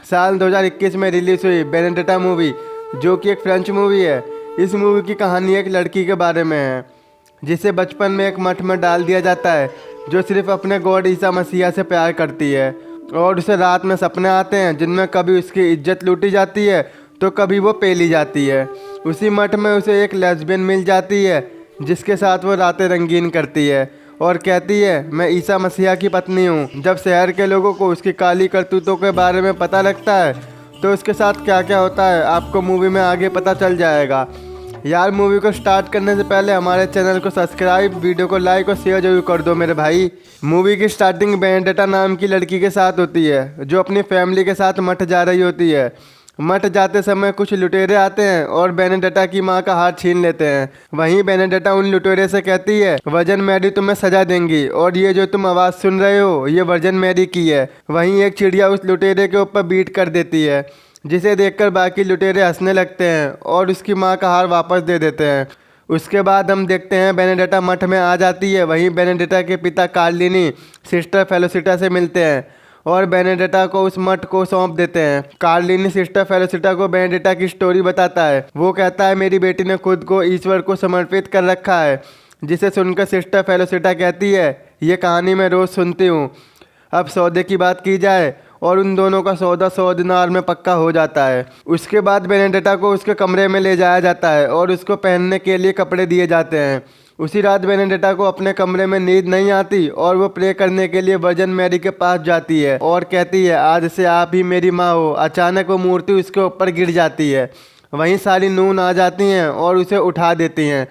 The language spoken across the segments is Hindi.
साल 2021 में रिलीज हुई बेनेडेटा मूवी, जो कि एक फ्रेंच मूवी है। इस मूवी की कहानी एक लड़की के बारे में है जिसे बचपन में एक मठ में डाल दिया जाता है, जो सिर्फ अपने गॉड ईसा मसीहा से प्यार करती है। और उसे रात में सपने आते हैं जिनमें कभी उसकी इज्जत लूटी जाती है तो कभी वो पेली जाती है। उसी मठ में उसे एक लेस्बियन मिल जाती है जिसके साथ वो रातें रंगीन करती है और कहती है, मैं ईसा मसीहा की पत्नी हूँ। जब शहर के लोगों को उसकी काली करतूतों के बारे में पता लगता है तो उसके साथ क्या क्या होता है आपको मूवी में आगे पता चल जाएगा। यार, मूवी को स्टार्ट करने से पहले हमारे चैनल को सब्सक्राइब, वीडियो को लाइक और शेयर जरूर कर दो मेरे भाई। मूवी की स्टार्टिंग बेनेडेटा नाम की लड़की के साथ होती है जो अपनी फैमिली के साथ मठ जा रही होती है। मठ जाते समय कुछ लुटेरे आते हैं और बेनेडेटा की मां का हाथ छीन लेते हैं। वहीं बेनेडेटा उन लुटेरे से कहती है, वर्जन मैरी तुम्हें सजा देंगी और ये जो तुम आवाज़ सुन रहे हो ये वर्जन मैरी की है। वहीं एक चिड़िया उस लुटेरे के ऊपर बीट कर देती है, जिसे देखकर बाकी लुटेरे हंसने लगते हैं और उसकी मां का हार वापस दे देते हैं। उसके बाद हम देखते हैं बेनेडेटा मठ में आ जाती है। वहीं बेनेडेटा के पिता कार्लिनी सिस्टर फेलोसिटा से मिलते हैं और बेनेडेटा को उस मठ को सौंप देते हैं। कार्लिनी सिस्टर फेलोसिटा को बेनेडेटा की स्टोरी बताता है। वो कहता है, मेरी बेटी ने खुद को ईश्वर को समर्पित कर रखा है, जिसे सुनकर सिस्टर फेलोसिटा कहती है, ये कहानी मैं रोज़ सुनती हूँ। अब सौदे की बात की जाए और उन दोनों का सौदा 100 दिनार में पक्का हो जाता है। उसके बाद बेनेडेटा को उसके कमरे में ले जाया जाता है और उसको पहनने के लिए कपड़े दिए जाते हैं। उसी रात बेनेडेटा को अपने कमरे में नींद नहीं आती और वो प्रे करने के लिए वर्जन मैरी के पास जाती है और कहती है, आज से आप ही मेरी माँ हो। अचानक वो मूर्ति उसके ऊपर गिर जाती है। वहीं सारी नून आ जाती हैं और उसे उठा देती हैं।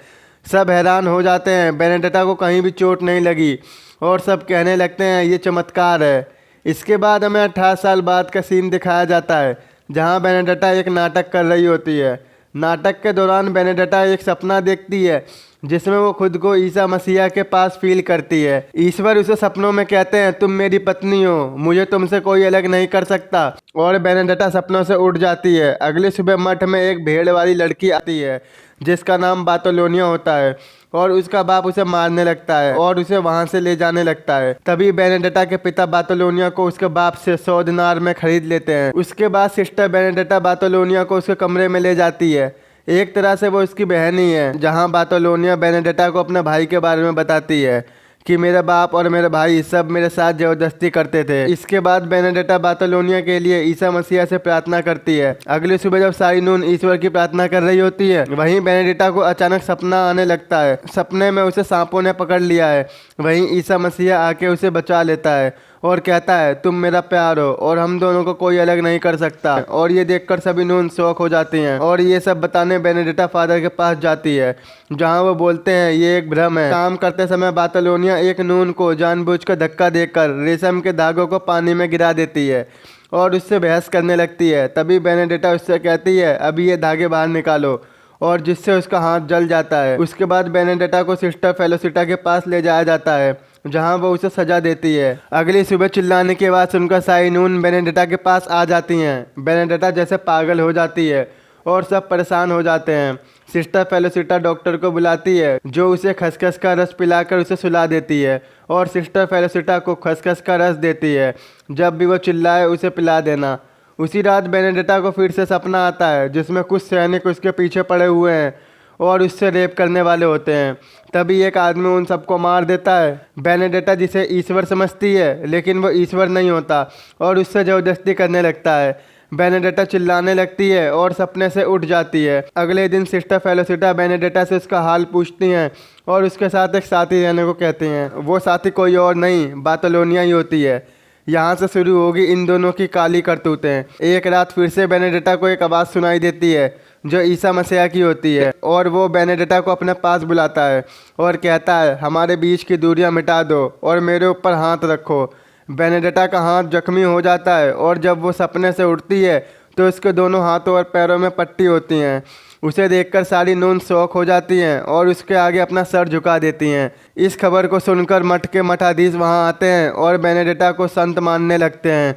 सब हैरान हो जाते हैं, बेनेडेटा को कहीं भी चोट नहीं लगी और सब कहने लगते हैं ये चमत्कार है। इसके बाद हमें 18 साल बाद का सीन दिखाया जाता है जहां बेनेडेटा एक नाटक कर रही होती है। नाटक के दौरान बेनेडेटा एक सपना देखती है जिसमें वो खुद को ईसा मसीहा के पास फील करती है। ईश्वर उसे सपनों में कहते हैं, तुम मेरी पत्नी हो, मुझे तुमसे कोई अलग नहीं कर सकता। और बेनेडेटा सपनों से उठ जाती है। अगली सुबह मठ में एक भेड़ वाली लड़की आती है जिसका नाम बातोलोनिया होता है और उसका बाप उसे मारने लगता है और उसे वहां से ले जाने लगता है। तभी बेनेडेटा के पिता बातोलोनिया को उसके बाप से 100 दिनार में खरीद लेते हैं। उसके बाद सिस्टर बेनेडेटा बातोलोनिया को उसके कमरे में ले जाती है। एक तरह से वो उसकी बहन ही है, जहां बातोलोनिया बेनेडेटा को अपने भाई के बारे में बताती है कि मेरे बाप और मेरे भाई सब मेरे साथ जबरदस्ती करते थे। इसके बाद बेनेडेटा बातोलोनिया के लिए ईसा मसीहा से प्रार्थना करती है। अगली सुबह जब सारी नून ईश्वर की प्रार्थना कर रही होती है, वहीं बेनेडेटा को अचानक सपना आने लगता है। सपने में उसे सांपों ने पकड़ लिया है। वहीं ईसा मसीहा आके उसे बचा लेता है और कहता है, तुम मेरा प्यार हो और हम दोनों को कोई अलग नहीं कर सकता। और ये देखकर सभी नून शौक हो जाती हैं और ये सब बताने बेनेडेटा फादर के पास जाती है, जहां वो बोलते हैं ये एक भ्रम है। काम करते समय बातोलोनिया एक नून को जानबूझकर धक्का देकर रेशम के धागों को पानी में गिरा देती है और उससे बहस करने लगती है। तभी बेनेडेटा उससे कहती है, अभी ये धागे बाहर निकालो, और जिससे उसका हाथ जल जाता है। उसके बाद बेनेडेटा को सिस्टर फेलोसिटा के पास ले जाया जाता है, जहां वो उसे सजा देती है। अगली सुबह चिल्लाने के बाद सुनकर सारी नून बेनेडेटा के पास आ जाती हैं। बेनेडेटा जैसे पागल हो जाती है और सब परेशान हो जाते हैं। सिस्टर फेलोसिटा डॉक्टर को बुलाती है, जो उसे खसखस का रस पिलाकर उसे सुला देती है और सिस्टर फेलोसिटा को खसखस का रस देती है। जब भी वो चिल्लाए उसे पिला देना। उसी रात बेनेडेटा को फिर से सपना आता है जिसमें कुछ सैनिक उसके पीछे पड़े हुए हैं और उससे रेप करने वाले होते हैं। तभी एक आदमी उन सबको मार देता है। बेनेडेटा जिसे ईश्वर समझती है लेकिन वो ईश्वर नहीं होता और उससे जबरदस्ती करने लगता है। बेनेडेटा चिल्लाने लगती है और सपने से उठ जाती है। अगले दिन सिस्टर फेलोसिटा बेनेडेटा से उसका हाल पूछती हैं और उसके साथ एक साथी रहने को कहती हैं। वो साथी कोई और नहीं, बातोलोनिया ही होती है। यहाँ से शुरू होगी इन दोनों की काली करतूतें। एक रात फिर से बेनेडेटा को एक आवाज़ सुनाई देती है जो ईसा मसीहा की होती है और वो बेनेडेटा को अपने पास बुलाता है और कहता है, हमारे बीच की दूरियां मिटा दो और मेरे ऊपर हाथ रखो। बेनेडेटा का हाथ जख्मी हो जाता है और जब वो सपने से उठती है तो उसके दोनों हाथों और पैरों में पट्टी होती हैं। उसे देखकर सारी नून शौक हो जाती हैं और उसके आगे अपना सर झुका देती हैं। इस खबर को सुनकर मठ के मठाधीश वहां आते हैं और बेनेडेटा को संत मानने लगते हैं।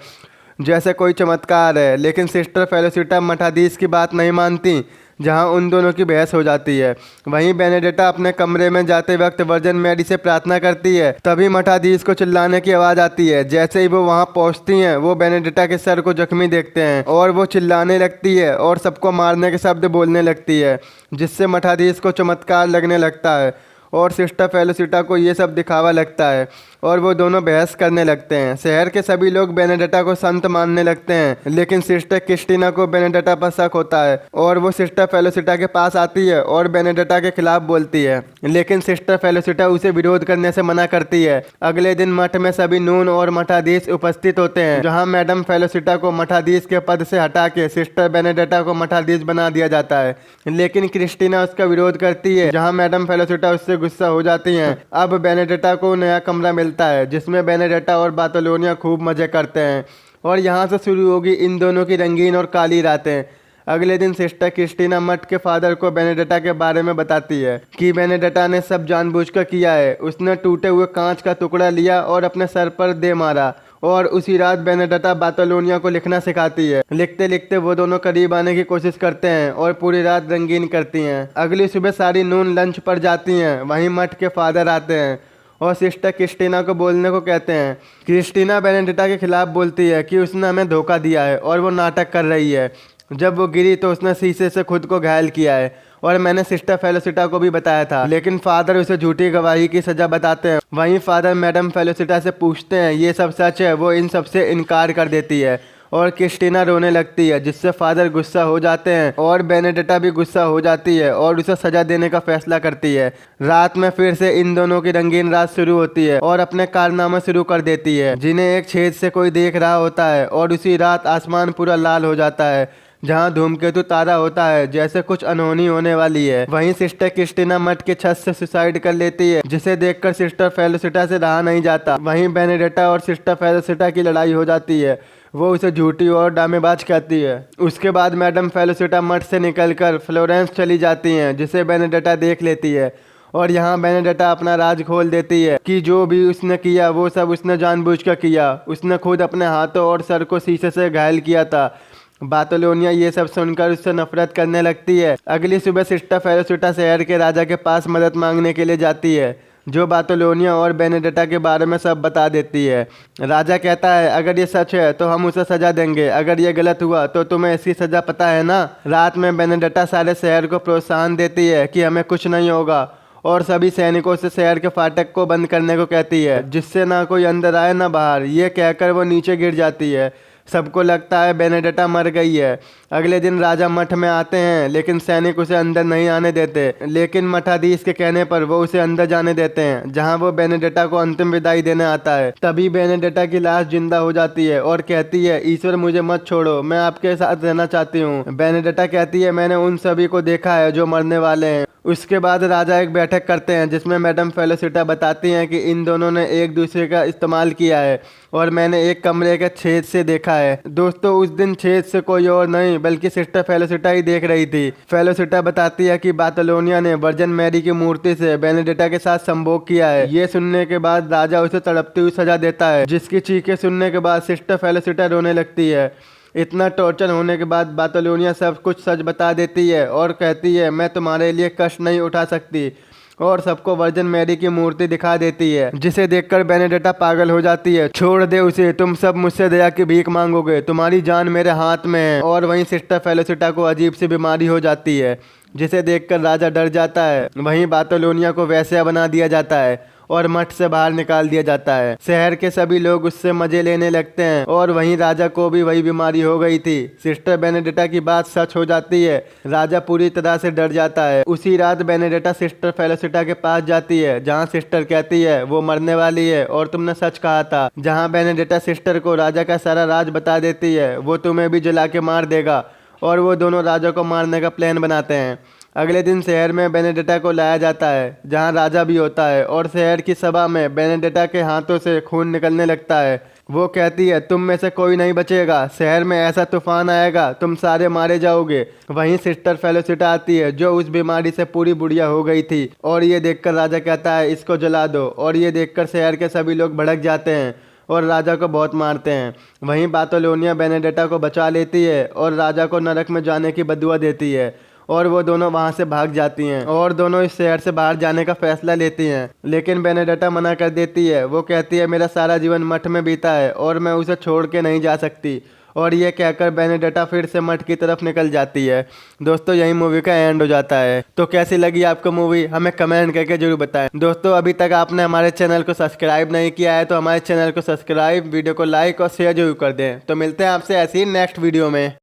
जैसे कोई चमत्कार है। लेकिन सिस्टर फेलोसिटा मठाधीश की बात नहीं मानती, जहां उन दोनों की बहस हो जाती है। वहीं बेनेडिक्टा अपने कमरे में जाते वक्त वर्जिन मैरी से प्रार्थना करती है। तभी मठाधीश को चिल्लाने की आवाज़ आती है। जैसे ही वो वहां पहुंचती हैं, वो बेनेडिक्टा के सर को जख्मी देखते हैं और वो चिल्लाने लगती है और सबको मारने के शब्द बोलने लगती है, जिससे मठाधीश को चमत्कार लगने लगता है और सिस्टर फेलोसिटा को ये सब दिखावा लगता है और वो दोनों बहस करने लगते हैं। शहर के सभी लोग बेनेडिक्टा को संत मानने लगते हैं, लेकिन सिस्टर क्रिस्टीना को बेनेडिक्टा पर शक होता है और वो सिस्टर फेलोसिटा के पास आती है और बेनेडिक्टा के खिलाफ बोलती है। लेकिन सिस्टर फेलोसिटा उसे विरोध करने से मना करती है। अगले दिन मठ में सभी नून और मठाधीश उपस्थित होते हैं, जहाँ मैडम फेलोसिटा को मठाधीश के पद से हटा के सिस्टर बेनेडिक्टा को मठाधीश बना दिया जाता है। लेकिन क्रिस्टीना उसका विरोध करती है, जहाँ मैडम फेलोसिटा उससे गुस्सा हो जाती हैं। अब बेनेडिक्टा को नया कमरा मिलता है, जिसमें बेनेडिक्टा और बातलोनिया खूब मजे करते हैं और यहाँ से शुरू होगी इन दोनों की रंगीन और काली रातें। अगले दिन सिस्टर क्रिस्टीना मठ के फादर को बेनेडिक्टा के बारे में बताती है कि बेनेडिक्टा ने सब जानबूझकर किया है। उसने टूटे हुए कांच का टुकड़ा लिया और अपने सर पर दे मारा और उसी रात बेनेडिक्टा बातलोनिया को लिखना सिखाती है। लिखते लिखते वो दोनों करीब आने की कोशिश करते हैं और पूरी रात रंगीन करती हैं। अगली सुबह सारी नून लंच पर जाती हैं। वहीं मठ के फादर आते हैं और सिस्टर क्रिस्टीना को बोलने को कहते हैं। क्रिस्टीना बेनेडिक्टा के खिलाफ बोलती है कि उसने हमें धोखा दिया है और वो नाटक कर रही है। जब वो गिरी तो उसने शीशे से खुद को घायल किया है और मैंने सिस्टर फेलोसिटा को भी बताया था, लेकिन फादर उसे झूठी गवाही की सजा बताते हैं। वहीं फादर मैडम फेलोसिटा से पूछते हैं ये सब सच है। वो इन सब से इनकार कर देती है और क्रिस्टीना रोने लगती है, जिससे फादर गुस्सा हो जाते हैं और बेनेडिक्टा भी गुस्सा हो जाती है और उसे सजा देने का फैसला करती है। रात में फिर से इन दोनों की रंगीन रात शुरू होती है और अपने कारनामे शुरू कर देती है, जिन्हें एक छेद से कोई देख रहा होता है। और उसी रात आसमान पूरा लाल हो जाता है, जहाँ धूमकेतु तारा होता है, जैसे कुछ अनहोनी होने वाली है। वहीं सिस्टर क्रिस्टीना मठ के छत से सुसाइड कर लेती है, जिसे देखकर सिस्टर फेलोसिटा से रहा नहीं जाता। वहीं बेनेडिक्टा और सिस्टर फेलोसिटा की लड़ाई हो जाती है। वो उसे झूठी और डामेबाज कहती है। उसके बाद मैडम फेलोसिटा मठ से निकलकर फ्लोरेंस चली जाती हैं, जिसे बेनेडिक्टा देख लेती है और यहाँ बेनेडिक्टा अपना राज खोल देती है कि जो भी उसने किया वो सब उसने जानबूझकर किया। उसने खुद अपने हाथों और सर को शीशे से घायल किया था। बातलोनिया ये सब सुनकर उससे नफरत करने लगती है। अगली सुबह सिस्टर फेलोसिटा शहर के राजा के पास मदद मांगने के लिए जाती है, जो बातलोनिया और बेनेडिक्टा के बारे में सब बता देती है। राजा कहता है अगर ये सच है तो हम उसे सजा देंगे, अगर ये गलत हुआ तो तुम्हें इसकी सजा पता है ना। रात में बेनेडिक्टा सारे शहर को प्रोत्साहन देती है कि हमें कुछ नहीं होगा और सभी सैनिकों से शहर के फाटक को बंद करने को कहती है, जिससे ना कोई अंदर आए ना बाहर। ये कहकर वो नीचे गिर जाती है। सबको लगता है बेनेडिक्टा मर गई है। अगले दिन राजा मठ में आते हैं, लेकिन सैनिक उसे अंदर नहीं आने देते। लेकिन मठाधीश के कहने पर वो उसे अंदर जाने देते हैं, जहां वो बेनेडिक्टा को अंतिम विदाई देने आता है। तभी बेनेडिक्टा की लाश जिंदा हो जाती है और कहती है ईश्वर मुझे मत छोड़ो, मैं आपके साथ रहना चाहती हूँ। बेनेडिक्टा कहती है मैंने उन सभी को देखा है जो मरने वाले हैं। उसके बाद राजा एक बैठक करते हैं, जिसमें मैडम फेलोसिटा बताती हैं कि इन दोनों ने एक दूसरे का इस्तेमाल किया है और मैंने एक कमरे के छेद से देखा है। दोस्तों उस दिन छेद से कोई और नहीं बल्कि सिस्टर फेलोसिटा ही देख रही थी। फेलोसिटा बताती है कि बातलोनिया ने वर्जिन मैरी की मूर्ति से बेनेडिक्टा के साथ संभोग किया है। ये सुनने के बाद राजा उसे तड़पती हुई सजा देता है, जिसकी चीखें सुनने के बाद सिस्टर फेलोसिटा रोने लगती है। इतना टॉर्चर होने के बाद बातलोनिया सब कुछ सच बता देती है और कहती है मैं तुम्हारे लिए कष्ट नहीं उठा सकती, और सबको वर्जिन मैरी की मूर्ति दिखा देती है, जिसे देखकर बेनेडिक्टा पागल हो जाती है। छोड़ दे उसे, तुम सब मुझसे दया की भीख मांगोगे, तुम्हारी जान मेरे हाथ में है। और वहीं सिस्टर फेलोसिटा को अजीब सी बीमारी हो जाती है, जिसे देखकर राजा डर जाता है। वहीं बातलोनिया को वैश्या बना दिया जाता है और मठ से बाहर निकाल दिया जाता है। शहर के सभी लोग उससे मजे लेने लगते हैं और वहीं राजा को भी वही बीमारी हो गई थी। सिस्टर बेनेडिक्टा की बात सच हो जाती है। राजा पूरी तरह से डर जाता है। उसी रात बेनेडिक्टा सिस्टर फेलोसिटा के पास जाती है, जहां सिस्टर कहती है वो मरने वाली है और तुमने सच कहा था। जहां बेनेडिक्टा सिस्टर को राजा का सारा राज बता देती है, वो तुम्हें भी जला के मार देगा, और वो दोनों राजा को मारने का प्लान बनाते हैं। अगले दिन शहर में बेनेडिक्टा को लाया जाता है, जहां राजा भी होता है, और शहर की सभा में बेनेडिक्टा के हाथों से खून निकलने लगता है। वो कहती है तुम में से कोई नहीं बचेगा, शहर में ऐसा तूफान आएगा तुम सारे मारे जाओगे। वहीं सिस्टर फेलोसिटा आती है, जो उस बीमारी से पूरी बुढ़िया हो गई थी, और ये देखकर राजा कहता है इसको जला दो, और ये देखकर शहर के सभी लोग भड़क जाते हैं और राजा को बहुत मारते हैं। वहीं बातोलोनिया बेनेडेटा को बचा लेती है और राजा को नरक में जाने की बदुआ देती है और वो दोनों वहाँ से भाग जाती हैं और दोनों इस शहर से बाहर जाने का फैसला लेती हैं। लेकिन बेनेडेटा मना कर देती है। वो कहती है मेरा सारा जीवन मठ में बीता है और मैं उसे छोड़ के नहीं जा सकती। और ये कहकर बेनेडेटा फिर से मठ की तरफ निकल जाती है। दोस्तों यही मूवी का एंड हो जाता है। तो कैसी लगी आपको मूवी हमें कमेंट करके जरूर बताएं। दोस्तों अभी तक आपने हमारे चैनल को सब्सक्राइब नहीं किया है तो हमारे चैनल को सब्सक्राइब, वीडियो को लाइक और शेयर जरूर कर दें। तो मिलते हैं आपसे ऐसी नेक्स्ट वीडियो में।